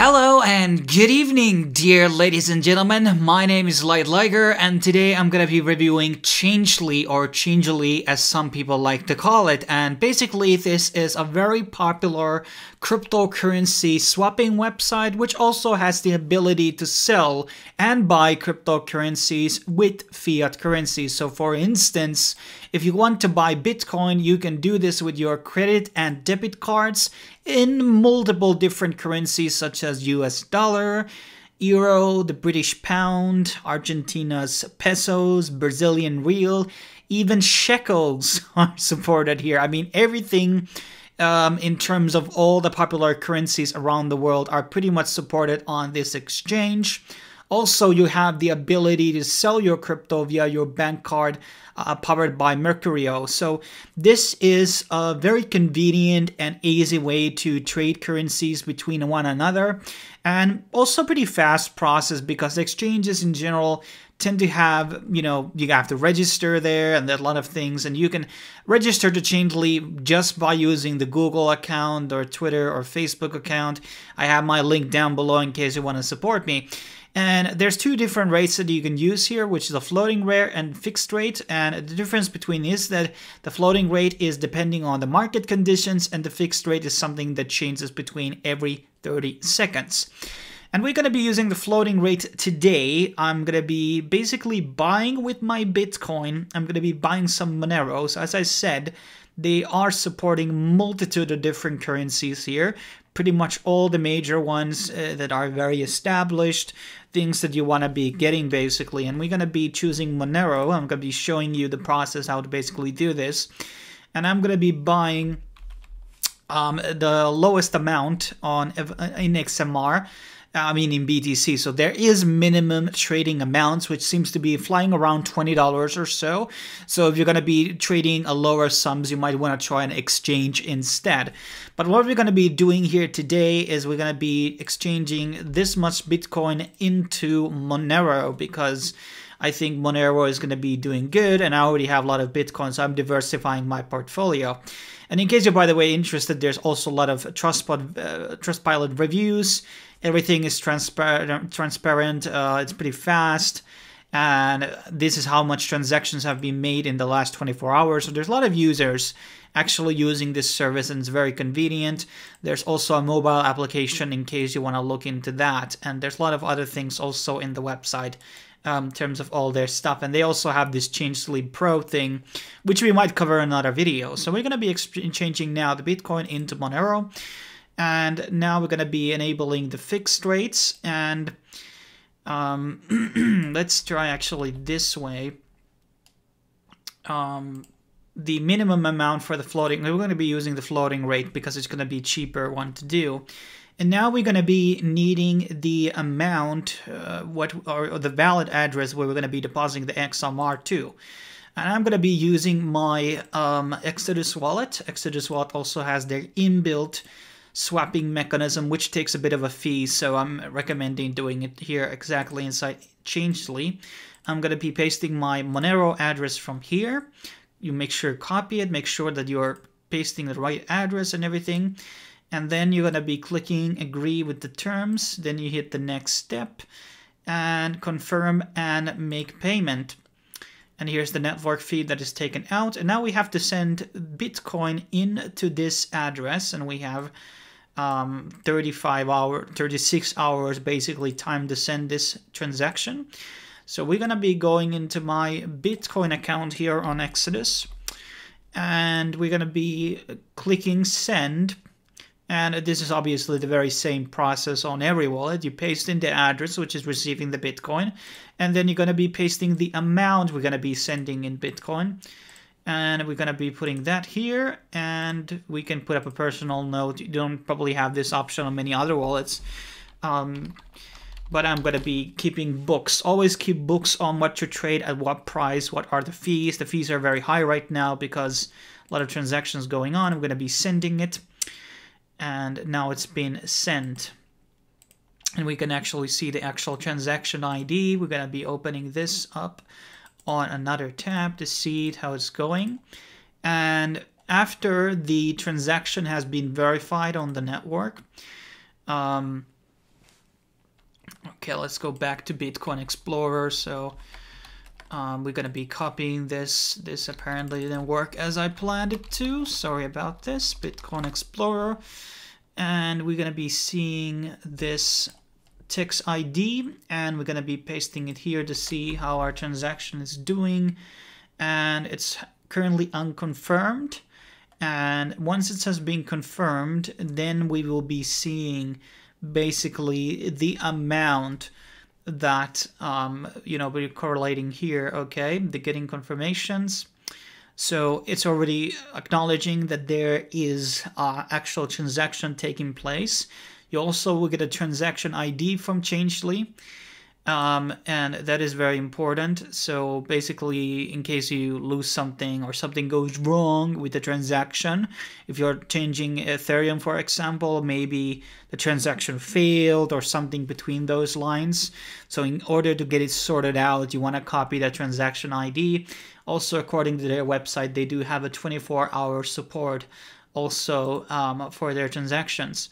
Hello and good evening, dear ladies and gentlemen. My name is Light Liger, and today I'm gonna be reviewing Changelly, or Changelly as some people like to call it. And basically, this is a very popular cryptocurrency swapping website, which also has the ability to sell and buy cryptocurrencies with fiat currencies. So for instance, if you want to buy Bitcoin, you can do this with your credit and debit cards in multiple different currencies such as US dollar, euro, the British pound, Argentina's pesos, Brazilian real, even shekels are supported here. I mean, everything in terms of all the popular currencies around the world are pretty much supported on this exchange. Also, you have the ability to sell your crypto via your bank card powered by Mercurio. So this is a very convenient and easy way to trade currencies between one another, and also pretty fast process because exchanges in general tend to have, you have to register there and there are a lot of things, and you can register to Changelly just by using the Google account or Twitter or Facebook account. I have my link down below in case you want to support me. And there's two different rates that you can use here, which is a floating rate and fixed rate. And the difference between is that the floating rate is depending on the market conditions, and the fixed rate is something that changes between every 30 seconds. And we're going to be using the floating rate today. I'm going to be basically buying with my Bitcoin. I'm going to be buying some Monero. So as I said, they are supporting multitude of different currencies here. Pretty much all the major ones that are very established, things that you want to be getting basically. And we're going to be choosing Monero. I'm going to be showing you the process how to basically do this. And I'm going to be buying the lowest amount in XMR. In BTC. So there is minimum trading amounts, which seems to be flying around $20 or so. So if you're going to be trading a lower sums, you might want to try an exchange instead. But what we're going to be doing here today is we're going to be exchanging this much Bitcoin into Monero, because I think Monero is going to be doing good, and I already have a lot of Bitcoin, so I'm diversifying my portfolio. And in case you're, by the way, interested, there's also a lot of Trustpilot reviews. Everything is transparent. It's pretty fast. And this is how much transactions have been made in the last 24 hours. So there's a lot of users actually using this service, and it's very convenient. There's also a mobile application in case you want to look into that. And there's a lot of other things also in the website in terms of all their stuff. And they also have this Changelly Pro thing, which we might cover in another video. So we're going to be changing now the Bitcoin into Monero. And now we're going to be enabling the fixed rates. And let's try actually this way. The minimum amount for the floating, we're going to be using the floating rate because it's going to be cheaper one to do. And now we're going to be needing the amount, or the valid address where we're going to be depositing the XMR to. And I'm going to be using my Exodus wallet. Exodus wallet also has their inbuilt swapping mechanism, which takes a bit of a fee, so I'm recommending doing it here exactly inside Changelly. I'm going to be pasting my Monero address from here. You make sure copy it, make sure that you're pasting the right address and everything. And then you're going to be clicking agree with the terms. Then you hit the next step and confirm and make payment. And here's the network fee that is taken out. And now we have to send Bitcoin into this address. And we have 36 hours basically time to send this transaction. So we're going to be going into my Bitcoin account here on Exodus. And we're going to be clicking send. And this is obviously the very same process on every wallet. You paste in the address, which is receiving the Bitcoin. And then you're going to be pasting the amount we're going to be sending in Bitcoin. And we're going to be putting that here. And we can put up a personal note. You don't probably have this option on many other wallets. But I'm going to be keeping books. Always keep books on what you trade, at what price, what are the fees. The fees are very high right now because a lot of transactions going on. I'm going to be sending it. And now it's been sent. And we can actually see the actual transaction ID. We're going to be opening this up on another tab to see how it's going. And after the transaction has been verified on the network, Okay, let's go back to Bitcoin Explorer. So we're gonna be copying this. This apparently didn't work as I planned it to. Sorry about this. Bitcoin Explorer. And we're gonna be seeing this text ID, and we're gonna be pasting it here to see how our transaction is doing. And it's currently unconfirmed. And once it has been confirmed, then we will be seeing basically the amount that we're correlating here. Okay, the getting confirmations. So it's already acknowledging that there is actual transaction taking place. You also will get a transaction ID from Changelly, and that is very important. So basically, in case you lose something or something goes wrong with the transaction, if you're changing Ethereum, for example, maybe the transaction failed or something between those lines. So in order to get it sorted out, you want to copy that transaction ID. Also, according to their website, they do have a 24-hour support also for their transactions.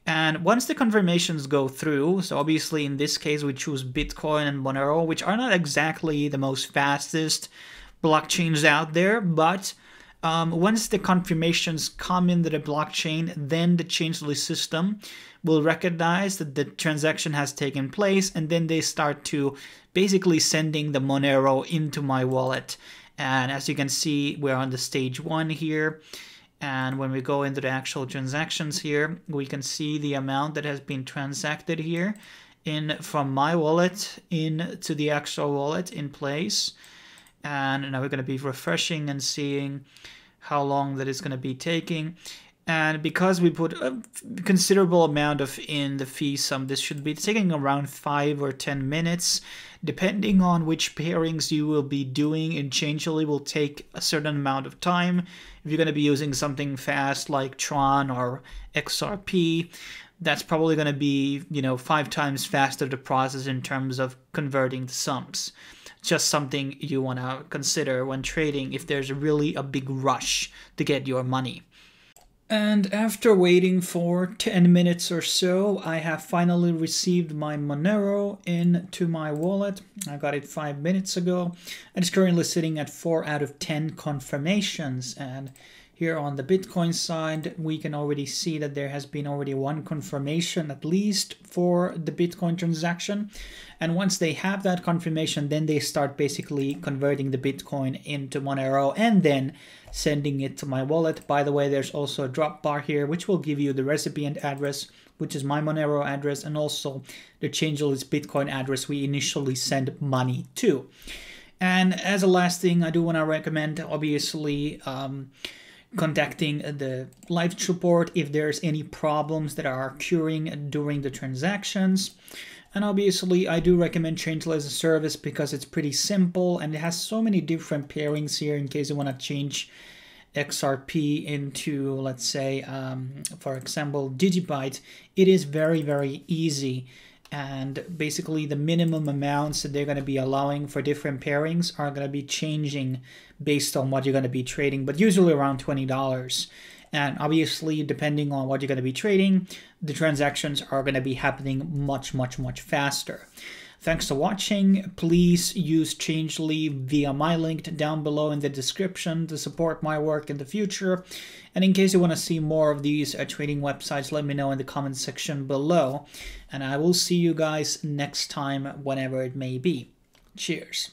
And once the confirmations go through, so obviously in this case we choose Bitcoin and Monero, which are not exactly the most fastest blockchains out there, but once the confirmations come into the blockchain, then the Changelly system will recognize that the transaction has taken place, and then they start to basically sending the Monero into my wallet. And as you can see, we're on the stage 1 here. And when we go into the actual transactions here, we can see the amount that has been transacted here from my wallet into the actual wallet in place. And now we're going to be refreshing and seeing how long that is going to be taking. And because we put a considerable amount in the fee sum, this should be taking around 5 or 10 minutes. Depending on which pairings you will be doing in Changelly will take a certain amount of time. If you're going to be using something fast like Tron or XRP, that's probably going to be 5 times faster to process in terms of converting the sums. Just something you want to consider when trading if there's really a big rush to get your money. And after waiting for 10 minutes or so, I have finally received my Monero into my wallet. I got it 5 minutes ago, and it's currently sitting at 4 out of 10 confirmations. And here on the Bitcoin side, we can already see that there has been already 1 confirmation at least for the Bitcoin transaction. And once they have that confirmation, then they start basically converting the Bitcoin into Monero and then sending it to my wallet. By the way, there's also a drop bar here, which will give you the recipient address, which is my Monero address, and also the Changelly's Bitcoin address we initially sent money to. And as a last thing, I do want to recommend, obviously, contacting the live support if there's any problems that are occurring during the transactions. And obviously, I do recommend Changelly as a service because it's pretty simple and it has so many different pairings here in case you want to change XRP into, let's say, for example, Digibyte. It is very, very easy. And basically, the minimum amounts that they're going to be allowing for different pairings are going to be changing based on what you're going to be trading, but usually around $20. And obviously, depending on what you're going to be trading, the transactions are going to be happening much, much, much faster. Thanks for watching. Please use Changelly via my link down below in the description to support my work in the future. And in case you want to see more of these trading websites, let me know in the comment section below. And I will see you guys next time, whenever it may be. Cheers.